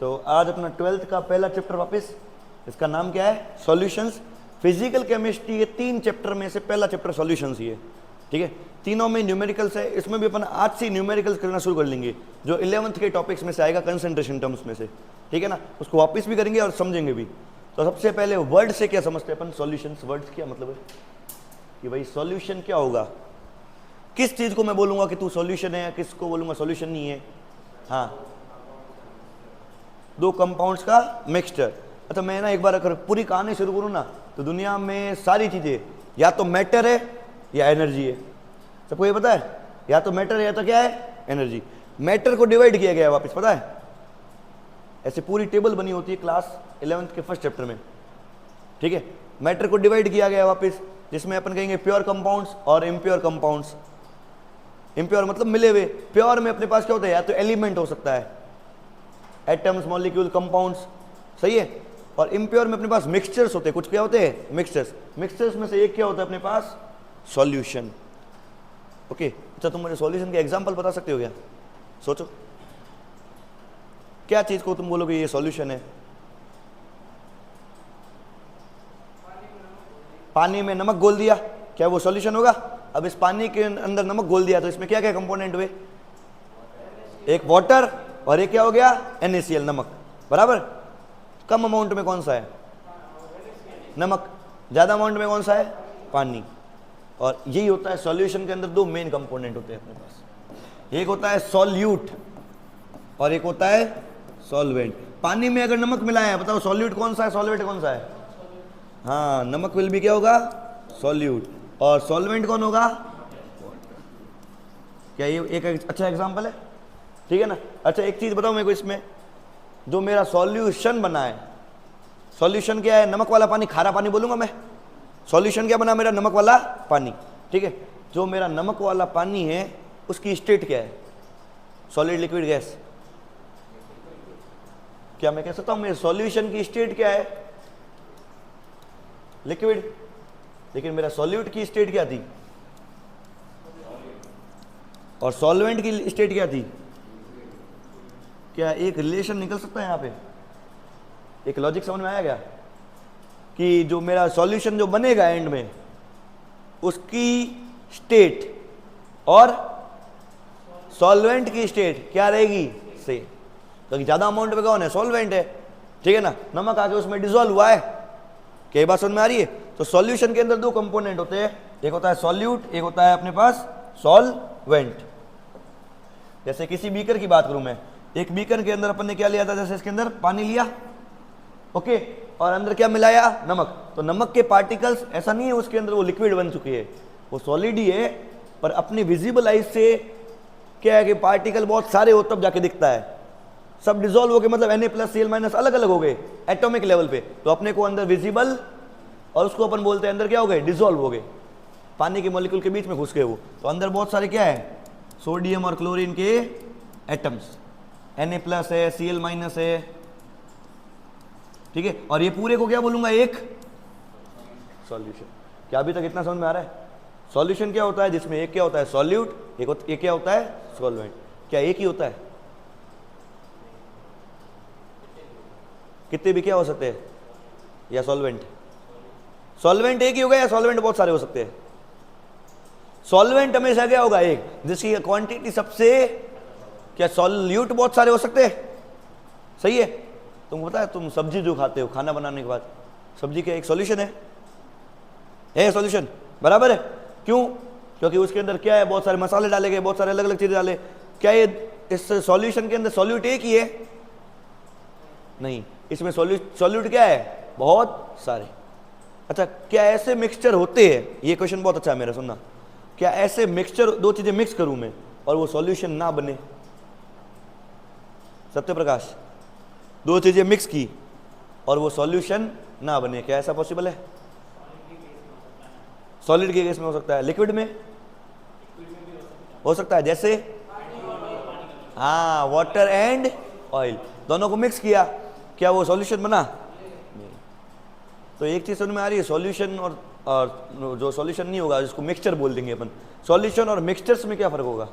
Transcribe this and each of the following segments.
तो आज अपना 12th का पहला चैप्टर वापस, इसका नाम क्या है? सॉल्यूशंस। फिजिकल केमिस्ट्री के 3 चैप्टर में से पहला चैप्टर सॉल्यूशंस ही है, ठीक है। तीनों में न्यूमेरिकल्स है, इसमें भी अपन आज से न्यूमेरिकल्स करना शुरू कर लेंगे, जो 11th के टॉपिक्स में से आएगा, कंसंट्रेशन टर्म्स में से, ठीक है ना। उसको वापस भी करेंगे और समझेंगे भी। तो सबसे पहले वर्ड से क्या समझते हैं अपन? सॉल्यूशंस। वर्ड्स क्या मतलब है कि भाई सॉल्यूशन क्या होगा? किस चीज को मैं बोलूंगा कि तू सॉल्यूशन है, किसको बोलूंगा सॉल्यूशन नहीं है? हाँ, 2 कंपाउंड्स का मिक्सचर। अच्छा, मैं ना एक बार अगर पूरी कहानी शुरू करूँ ना, तो दुनिया में सारी चीजें या तो मैटर है या एनर्जी है। सबको ये पता है? या तो मैटर है या तो क्या है? एनर्जी। मैटर को डिवाइड किया गया है वापस, पता है? ऐसे पूरी टेबल बनी होती है क्लास 11th के फर्स्ट चैप्टर में, ठीक है। मैटर को डिवाइड किया गया है वापस, जिसमें अपन कहेंगे प्योर कंपाउंड्स और इम्प्योर कंपाउंड्स। इम्प्योर मतलब मिले हुए, प्योर में अपने पास क्या होता है? या तो एलिमेंट हो सकता है, एटम्स, मॉलिक्यूल, कंपाउंड्स, सही है। और इम्प्योर में अपने पास मिक्सचर्स होते हैं। कुछ क्या होते हैं? मिक्सचर्स। मिक्सचर्स में से एक क्या होता है अपने पास? सॉल्यूशन। ओके, अच्छा तुम मुझे सॉल्यूशन के एग्जांपल बता सकते हो क्या? सोचो, क्या चीज को तुम बोलोगे ये सॉल्यूशन है? पानी में नमक घोल दिया, क्या वो सॉल्यूशन होगा? अब इस पानी के अंदर नमक घोल दिया, तो इसमें क्या क्या कंपोनेंट हुए? एक वाटर और एक क्या हो गया? NaCl, नमक, बराबर। कम अमाउंट में कौन सा है? नमक। ज्यादा अमाउंट में कौन सा है? पानी। और यही होता है सॉल्यूशन के अंदर। 2 मेन कंपोनेंट होते हैं अपने पास, एक होता है सॉल्यूट और एक होता है सॉल्वेंट। पानी में अगर नमक मिलाया है, बताओ सॉल्यूट कौन सा है, सॉल्वेंट कौन सा है? हाँ, नमक विल भी क्या होगा? सॉल्यूट। और सॉल्वेंट कौन होगा? क्या ये एक अच्छा एग्जांपल है, ठीक है ना। अच्छा एक चीज बताओ मेरे को, इसमें जो मेरा सॉल्यूशन बना है, सॉल्यूशन क्या है? नमक वाला पानी, खारा पानी बोलूंगा मैं। सॉल्यूशन क्या बना मेरा? नमक वाला पानी, ठीक है। जो मेरा नमक वाला पानी है उसकी स्टेट क्या है? Solid, liquid, gas? क्या मैं कह सकता हूं मेरे सॉल्यूशन की स्टेट क्या है? लिक्विड। लेकिन मेरा सॉल्यूट की स्टेट क्या थी? और सॉल्वेंट की स्टेट क्या थी? क्या एक रिलेशन निकल सकता है यहाँ पे? एक लॉजिक समझ में आया क्या? कि जो मेरा सॉल्यूशन जो बनेगा एंड में, उसकी स्टेट और सॉल्वेंट की स्टेट क्या रहेगी? से। क्योंकि ज्यादा अमाउंट में कौन है? सॉल्वेंट है, ठीक है ना। नमक आके उसमें डिसॉल्व हुआ है। क्या बात समझ में आ रही है? तो सॉल्यूशन के अंदर 2 कंपोनेंट होते हैं, एक होता है सॉल्यूट, एक होता है अपने पास सॉल्वेंट। जैसे किसी बीकर की बात करूं मैं, एक बीकर के अंदर अपन ने क्या लिया था? जैसे इसके अंदर पानी लिया, ओके, और अंदर क्या मिलाया? नमक। तो नमक के पार्टिकल्स, ऐसा नहीं है उसके अंदर वो लिक्विड बन चुकी है, वो सॉलिड ही है, पर अपनी विजिबल आइज से क्या है कि पार्टिकल बहुत सारे हो तब जाके दिखता है। सब डिसॉल्व हो गए, मतलब Na+Cl- अलग अलग हो गए एटॉमिक लेवल पे, तो अपने को अंदर विजिबल, और उसको अपन बोलते हैं अंदर क्या हो गए? डिसॉल्व हो गए, पानी के मॉलिक्यूल के बीच में घुस गए वो। तो अंदर बहुत सारे क्या है? सोडियम और क्लोरीन के एटम्स, Na+ है, Cl- है, ठीक है। और ये पूरे को क्या बोलूंगा? एक सॉल्यूशन। क्या अभी तक इतना समझ में आ रहा है? सॉल्यूशन क्या होता है? जिसमें एक क्या होता है? सॉल्यूट, एक क्या होता है? सॉल्वेंट। क्या एक ही होता है? कितने भी क्या हो सकते हैं? या सॉल्वेंट? सॉल्वेंट एक ही होगा या सॉल्वेंट बहुत सारे हो सकते हैं? सॉल्वेंट हमेशा क्या होगा? एक, जिसकी क्वांटिटी सबसे, क्या सॉल्यूट बहुत सारे हो सकते हैं? सही है। तुमको पता है, तुम सब्जी जो खाते हो खाना बनाने के बाद, सब्जी का एक सॉल्यूशन है सॉल्यूशन, बराबर है। क्यों? क्योंकि उसके अंदर क्या है? बहुत सारे मसाले डाले गए, बहुत सारे अलग अलग चीजें डाले। क्या ये इस सॉल्यूशन के अंदर सॉल्यूट एक ही है? नहीं, इसमें सॉल्यूट क्या है? बहुत सारे। अच्छा, क्या ऐसे मिक्सचर होते हैं? ये क्वेश्चन बहुत अच्छा है मेरा, सुनना। क्या ऐसे मिक्सचर, 2 चीजें मिक्स करूं मैं और वो सॉल्यूशन ना बने? सत्य प्रकाश, 2 चीजें मिक्स की और वो सॉल्यूशन ना बने, क्या ऐसा पॉसिबल है? सॉलिड के केस में हो सकता है, लिक्विड में हो सकता है, जैसे हाँ, वाटर एंड ऑयल, दोनों को मिक्स किया, क्या वो सॉल्यूशन बना? नहीं। तो एक चीज समझ में आ रही है, सॉल्यूशन और जो सॉल्यूशन नहीं होगा, जिसको मिक्सचर बोल देंगे अपन, सॉल्यूशन और मिक्सचर्स में क्या फर्क होगा?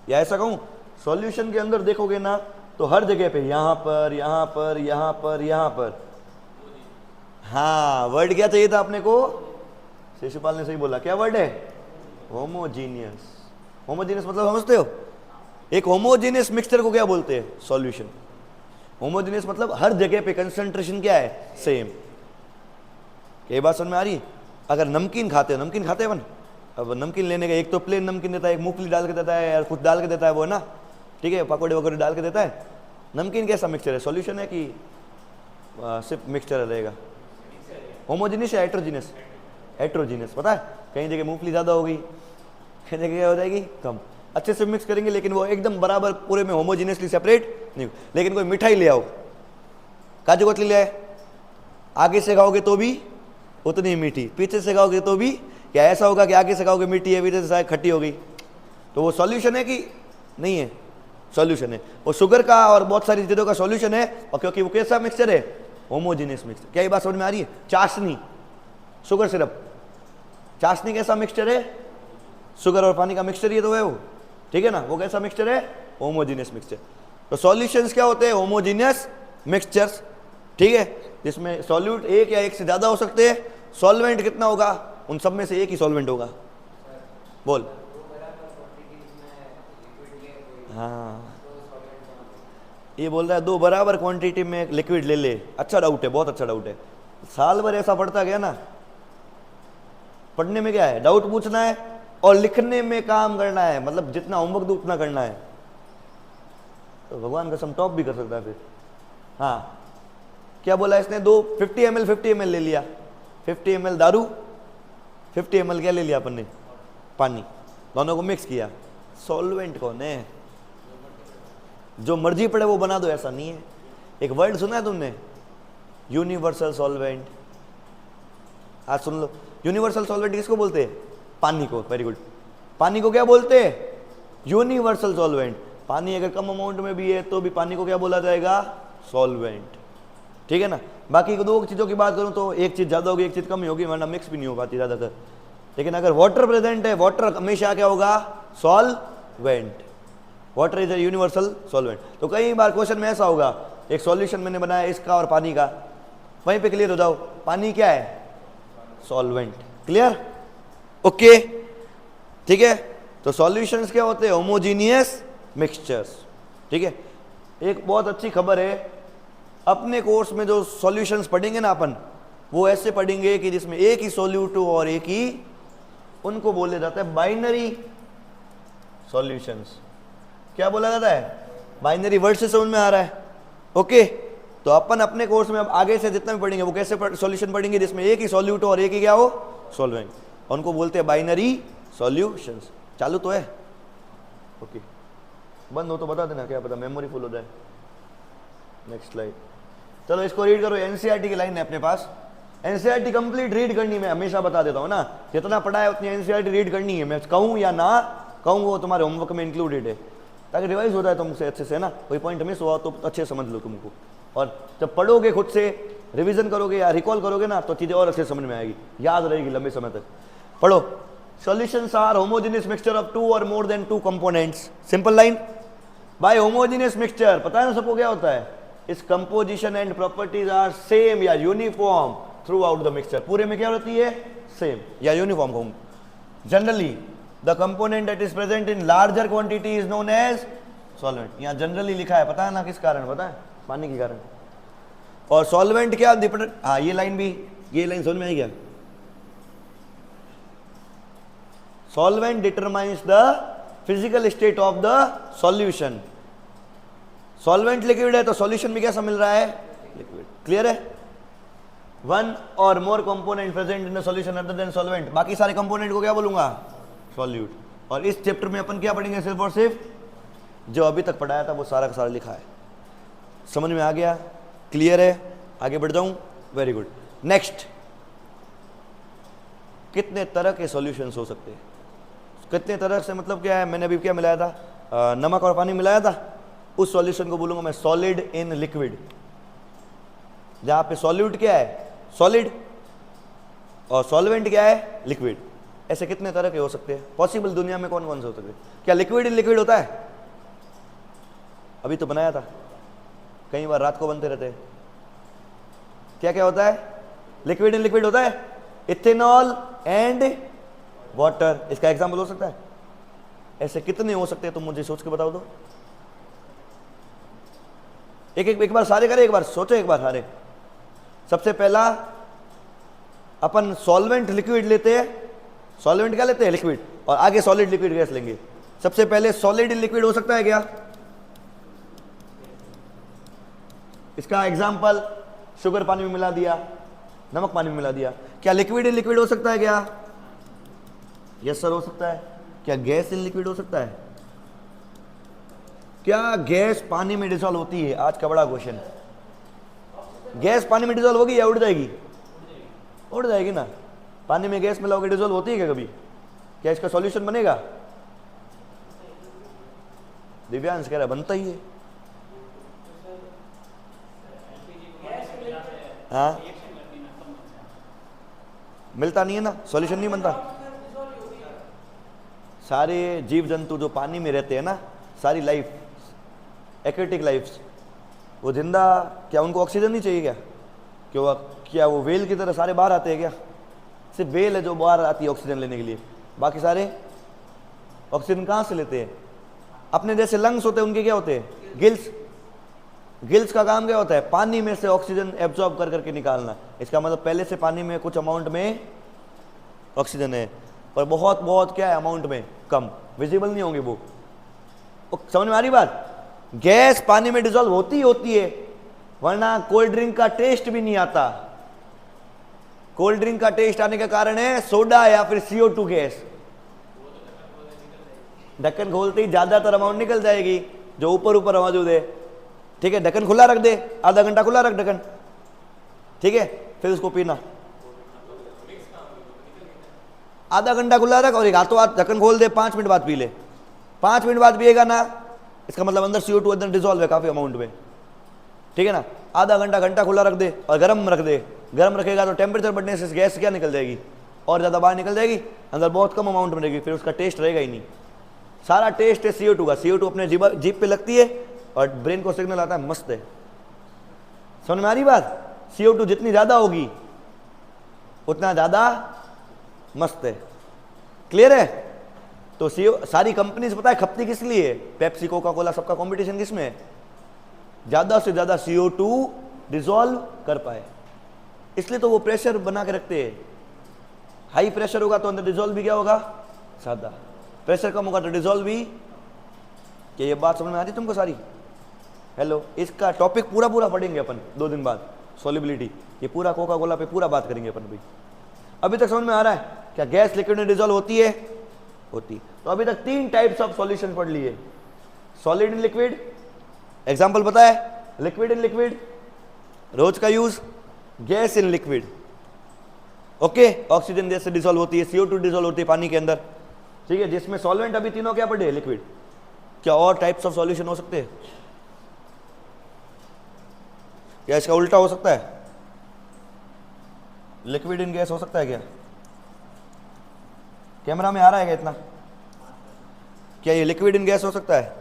या ऐसा कहूं, सॉल्यूशन के अंदर देखोगे ना तो हर जगह पे यहां पर यहां पर यहां पर यहां पर, हाँ वर्ड क्या चाहिए था अपने को, शिशुपाल ने सही बोला, क्या वर्ड है, होमोजीनियस। होमोजीनियस मतलब समझते हो, एक होमोजीनियस मिक्सचर को क्या बोलते हैं, सॉल्यूशन। होमोजीनियस मतलब हर जगह पे कंसंट्रेशन क्या है, सेम। ये बात समझ में आ रही। अगर नमकीन खाते हो, नमकीन खाते हैं अपन, अब नमकीन लेने का एक तो प्लेन नमकीन देता है, एक मूंगफली डाल के देता है यार, कुछ डाल के देता है वो ना, ठीक है, पकौड़े वगैरह डाल के देता है। नमकीन कैसा मिक्सचर है, सॉल्यूशन है कि सिर्फ मिक्सचर रहेगा, होमोजीनियस या हेट्रोजीनियस, हेट्रोजीनियस। पता है कहीं जगह मूंगफली ज़्यादा होगी, कहीं जगह क्या हो जाएगी कम, अच्छे से मिक्स करेंगे लेकिन वो एकदम बराबर पूरे में होमोजीनियसली सेपरेट नहीं। लेकिन कोई मिठाई ले आओ, काजू कतली ले आए, आगे से खाओगे तो भी उतनी मीठी, पीछे से खाओगे तो भी, क्या ऐसा होगा कि आगे से खाओगे मीठी है, पीछे से खट्टी हो गई, तो वो सॉल्यूशन है कि नहीं है, सॉल्यूशन है। वो शुगर का और बहुत सारी चीज़ों का सॉल्यूशन है, और क्योंकि वो कैसा मिक्सचर है, होमोजीनियस मिक्सचर। क्या ये बात समझ में आ रही है। चाशनी, शुगर सिरप, चाशनी कैसा मिक्सचर है, शुगर और पानी का मिक्सचर ही तो है वो, ठीक है ना, वो कैसा मिक्सचर है, होमोजीनियस मिक्सचर। तो सॉल्यूशंस क्या होते हैं, होमोजीनियस मिक्सचर्स, ठीक है, जिसमें सॉल्यूट एक या एक से ज्यादा हो सकते हैं। सॉल्वेंट कितना होगा, उन सब में से एक ही सॉल्वेंट होगा, बोल। हाँ ये बोल रहा है 2 बराबर क्वांटिटी में लिक्विड ले ले, अच्छा डाउट है, बहुत अच्छा डाउट है। साल भर ऐसा पढ़ता गया ना, पढ़ने में क्या है, डाउट पूछना है और लिखने में काम करना है, मतलब जितना होमवर्क दो उतना करना है, तो भगवान कसम टॉप भी कर सकता है फिर। हाँ क्या बोला इसने, 50 ml ले लिया, 50 ml दारू, 50 ml क्या ले लिया अपन ने, पानी, दोनों को मिक्स किया। सॉल्वेंट कौन है, जो मर्जी पड़े वो बना दो, ऐसा नहीं है। एक वर्ड सुना है तुमने, यूनिवर्सल सॉल्वेंट, आज सुन लो। यूनिवर्सल सॉल्वेंट किसको बोलते हैं, पानी को, वेरी गुड। पानी को क्या बोलते हैं, यूनिवर्सल सॉल्वेंट। पानी अगर कम अमाउंट में भी है तो भी पानी को क्या बोला जाएगा, सॉल्वेंट, ठीक है ना। बाकी 2 चीज़ों की बात करूं तो एक चीज़ ज़्यादा होगी, एक चीज़ कम ही होगी, वरना मिक्स भी नहीं हो पाती ज़्यादातर। लेकिन अगर वाटर प्रेजेंट है, वाटर हमेशा क्या होगा, solvent. Water is a universal solvent. तो कई बार क्वेश्चन में ऐसा होगा, एक सॉल्यूशन मैंने बनाया इसका और पानी का, वहीं पे क्लियर हो जाओ, पानी क्या है, सॉल्वेंट। क्लियर, ओके, ठीक है। तो सॉल्यूशंस क्या होते हैं, होमोजीनियस मिक्सचर्स, ठीक है। एक बहुत अच्छी खबर है, अपने कोर्स में जो सॉल्यूशंस पढ़ेंगे ना अपन, वो ऐसे पढ़ेंगे कि जिसमें एक ही सॉल्यूट हो और एक ही, उनको बोले जाता है बाइनरी सॉल्यूशंस। क्या बोला जाता है, बाइनरी, वर्ड से समझ में आ रहा है, ओके। तो अपन अपने कोर्स में अब आगे से जितना भी पढ़ेंगे वो कैसे सॉल्यूशन पढ़ेंगे, जिसमें एक ही सॉल्यूट हो और एक ही क्या हो, सॉल्वेंट, उनको बोलते हैं बाइनरी सॉल्यूशंस। चालू तो है, ओके, बंद हो तो बता देना, क्या पता मेमोरी फुल हो जाए। नेक्स्ट स्लाइड, चलो इसको रीड करो। एनसीईआरटी की लाइन है अपने पास, एनसीईआरटी कंप्लीट रीड करनी, मैं हमेशा बता देता हूँ ना, जितना पढ़ा है उतनी एनसीईआरटी रीड करनी है। मैं कहूँ या ना कहूँ वो तुम्हारे होमवर्क में इंक्लूडेड है, ताकि रिवाइज हो जाए तुमसे अच्छे से ना, कोई पॉइंट मिस हुआ तो अच्छे समझ लो तुमको। और जब पढ़ोगे खुद से, रिवीजन करोगे या रिकॉल करोगे ना, तो चीज़ें और अच्छे समझ में आएगी, याद रहेगी लंबे समय तक। पढ़ो, solutions are homogeneous mixture of 2 or more than 2 components. Simple line, by homogeneous mixture, पता है ना सबको क्या होता है, its composition and properties are same या uniform throughout the mixture. पूरे में क्या होती है, सेम या यूनिफॉर्म कहूँ। Generally the component that is present in larger quantity is known as solvent. यहाँ जनरली लिखा है, पता है ना किस कारण, पता है, पानी के कारण। और सॉल्वेंट क्या डिपेंडेंट, हाँ ये लाइन भी, ये लाइन समझ में आई क्या, solvent determines the physical state of the solution. Solvent liquid है तो सॉल्यूशन में कैसा मिल रहा है, लिक्विड। क्लियर है। 1 or more component present in the solution other than solvent, बाकी सारे कंपोनेंट को क्या बोलूंगा, सॉल्यूट। और इस चैप्टर में अपन क्या पढ़ेंगे, सिर्फ और सिर्फ जो अभी तक पढ़ाया था वो सारा का सारा लिखा है। समझ में आ गया, क्लियर है, आगे बढ़ जाऊं, वेरी गुड। नेक्स्ट, कितने तरह के सॉल्यूशंस हो सकते हैं, कितने तरह से मतलब क्या है, मैंने अभी क्या मिलाया था, नमक और पानी मिलाया था, उस सॉल्यूशन को बोलूंगा मैं सॉलिड इन लिक्विड। जहां पे सॉल्यूट क्या है, सॉलिड, और सॉल्वेंट क्या है, लिक्विड। ऐसे कितने तरह के हो सकते हैं पॉसिबल, दुनिया में कौन कौन से हो सकते हैं। क्या लिक्विड इन लिक्विड होता है, अभी तो बनाया था, कई बार रात को बनते रहते हैं। क्या क्या होता है? लिक्विड इन लिक्विड होता है, इथेनॉल एंड वाटर। इसका एग्जाम्पल हो सकता है? ऐसे कितने हो सकते हैं तुम मुझे सोच के बताओ तो। एक बार सारे करें, एक बार सोचो, एक बार सारे। सबसे पहला अपन सॉल्वेंट लिक्विड लेते हैं, सॉल्वेंट क्या लेते हैं? लिक्विड, और आगे सॉलिड लिक्विड गैस लेंगे। सबसे पहले सॉलिड लिक्विड हो सकता है क्या? इसका एग्जांपल शुगर पानी में मिला दिया, नमक पानी में मिला दिया। क्या लिक्विड इन लिक्विड हो सकता है क्या? यस सर, हो सकता है। क्या गैस इन लिक्विड हो सकता है? क्या गैस पानी में डिसॉल्व होती है? आज का बड़ा क्वेश्चन। गैस पानी में डिसॉल्व होगी या उड़ जाएगी? उड़ जाएगी ना। पानी में गैस मिलाओगे, डिसॉल्व होती है क्या कभी? क्या इसका सॉल्यूशन बनेगा? दिव्यांश कह रहा बनता ही है। हाँ, मिलता नहीं है ना, सॉल्यूशन नहीं बनता। सारे जीव जंतु जो पानी में रहते हैं ना, सारी लाइफ, एक्वेटिक लाइफ, वो जिंदा, क्या उनको ऑक्सीजन नहीं चाहिए क्या? क्या वो वेल की तरह सारे बाहर आते हैं क्या? सिर्फ वेल है जो बाहर आती है ऑक्सीजन लेने के लिए, बाकी सारे ऑक्सीजन कहाँ से लेते हैं? अपने जैसे लंग्स होते हैं, उनके क्या होते हैं? गिल्स। गिल्स का काम क्या होता है? पानी में से ऑक्सीजन एब्जॉर्ब कर करके निकालना। इसका मतलब पहले से पानी में कुछ अमाउंट में ऑक्सीजन है, पर बहुत बहुत क्या है अमाउंट में, कम, विजिबल नहीं होंगे वो। समझ में आ रही बात? गैस पानी में डिसॉल्व होती है, वरना कोल्ड ड्रिंक का टेस्ट भी नहीं आता। कोल्ड ड्रिंक का टेस्ट आने का कारण है सोडा या फिर CO2 गैस। ढक्कन खोलते ही ज्यादातर अमाउंट निकल जाएगी जो ऊपर ऊपर मौजूद है। ठीक है, ढक्कन खुला रख दे, आधा घंटा खुला रख ढक्कन, ठीक है, फिर उसको पीना। आधा घंटा खुला रख और एक हाथों हाथ ढक्कन खोल दे, 5 मिनट बाद पी ले। 5 मिनट बाद पिएगा ना, इसका मतलब अंदर CO2 अंदर डिसॉल्व है काफी अमाउंट में, ठीक है ना। आधा घंटा खुला रख दे और गर्म रख दे। गर्म रखेगा तो टेम्परेचर बढ़ने से गैस क्या निकल जाएगी? और ज्यादा बाहर निकल जाएगी, अंदर बहुत कम अमाउंट में रहेगी, फिर उसका टेस्ट रहेगा ही नहीं। सारा टेस्ट है CO2 का। CO2 अपने जीभ पे लगती है और ब्रेन को सिग्नल आता है मस्त है। समझ में आ रही बात? CO2 जितनी ज्यादा होगी उतना ज्यादा मस्त है। क्लियर है? तो सारी कंपनीज पता है खपती किस लिए? पेप्सी, कोका कोला, सबका कंपटीशन किस में है? ज्यादा से ज्यादा CO2 डिसॉल्व कर पाए, इसलिए तो वो प्रेशर बना के रखते हैं। हाई प्रेशर होगा तो अंदर डिसॉल्व भी क्या होगा? सादा। प्रेशर कम होगा तो डिसॉल्व भी। क्या ये बात समझ में आ रही तुमको सारी? हेलो, इसका टॉपिक पूरा पढ़ेंगे अपन 2 दिन बाद, सॉल्युबिलिटी। ये पूरा कोका कोला पे पूरा बात करेंगे अपन भी। अभी तक समझ में आ रहा है? क्या गैस लिक्विड में डिसॉल्व होती है? होती। तो अभी तक 3 टाइप्स ऑफ सॉल्यूशन पढ़ लिए। सॉलिड इन लिक्विड, एग्जांपल पता है? लिक्विड इन लिक्विड रोज का use, gas in liquid, okay, oxygen जैसे डिसॉल्व होती है, CO2 डिसॉल्व होती है पानी के अंदर, ठीक है, जिसमें सॉल्वेंट अभी तीनों क्या पढ़े? लिक्विड। क्या और टाइप्स ऑफ सॉल्यूशन हो सकते हैं? क्या इसका उल्टा हो सकता है? लिक्विड इन गैस हो सकता है क्या? कैमरा में आ रहा है क्या इतना? क्या ये लिक्विड इन गैस हो सकता है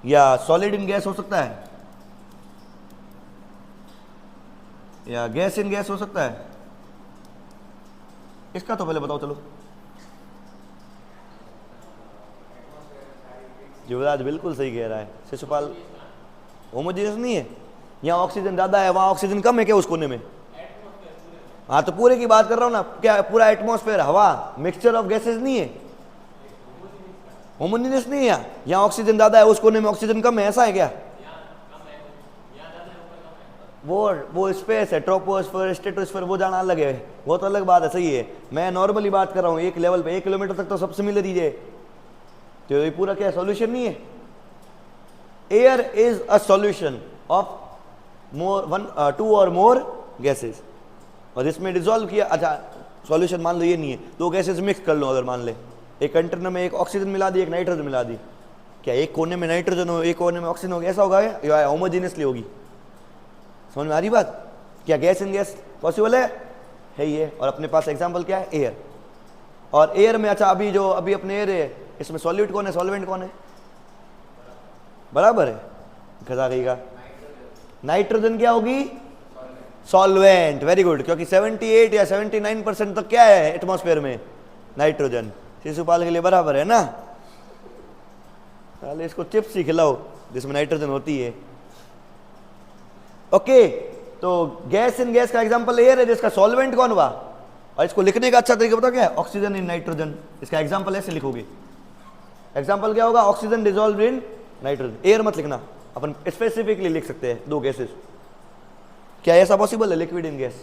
या सॉलिड इन गैस हो सकता है या गैस इन गैस हो सकता है? इसका तो पहले बताओ चलो। युवराज बिल्कुल सही कह रहा है। शिशुपाल, होमोजेनियस नहीं है। यहाँ ऑक्सीजन ज्यादा है, वहां ऑक्सीजन कम है क्या उस कोने में? हाँ, तो पूरे की बात कर रहा हूं ना। क्या पूरा एटमॉस्फेयर, हवा, मिक्सचर ऑफ गैसेस नहीं है? होमोजेनियस नहीं है। यहाँ ऑक्सीजन ज्यादा है, उस कोने में ऑक्सीजन कम है, ऐसा है क्या? वो स्पेस है, ट्रोपोस्फेयर, स्ट्रेटोस्फेयर, वो जाना अलग है, वो तो अलग बात है। सही है, मैं नॉर्मली बात कर रहा हूँ एक लेवल पे। 1 किलोमीटर तक तो सब सिमिलर ही है, तो ये पूरा क्या सॉल्यूशन नहीं है? Air is a solution of 2 और मोर गैसेस, और इसमें डिसॉल्व किया। अच्छा, सॉल्यूशन मान लो ये नहीं है, 2 गैसेस मिक्स कर लो। अगर मान ले एक कंटेनर में एक ऑक्सीजन मिला दी, एक नाइट्रोजन मिला दी, क्या एक कोने में नाइट्रोजन हो, एक कोने में ऑक्सीजन हो, ऐसा होगा या होमोजेनियसली होगी? समझ में आ रही बात? क्या गैस इन गैस पॉसिबल है ये। और अपने पास एग्जांपल क्या है? एयर। और एयर में, अच्छा, अभी अपने एयर है, इसमें सॉल्यूट कौन है, सॉल्वेंट कौन है? बराबर है। खजा गई का नाइट्रोजन क्या होगी सॉल्वेंट। वेरी गुड, क्योंकि 78 या 79% तक क्या है एटमॉस्फेयर में नाइट्रोजन। शिशुपाल के लिए बराबर है ना। पहले इसको चिप्स ही खिलाओ जिसमें नाइट्रोजन होती है। ओके, तो गैस इन गैस का एग्जांपल एयर है जिसका सॉल्वेंट कौन हुआ। और इसको लिखने का अच्छा तरीका पता क्या है, ऑक्सीजन इन नाइट्रोजन। इसका एग्जांपल ऐसे लिखोगे, एग्जांपल क्या होगा, oxygen dissolve in nitrogen. Air मत लिखना, अपन स्पेसिफिकली लिख सकते हैं दो गैसेस। क्या ऐसा पॉसिबल है लिक्विड इन गैस।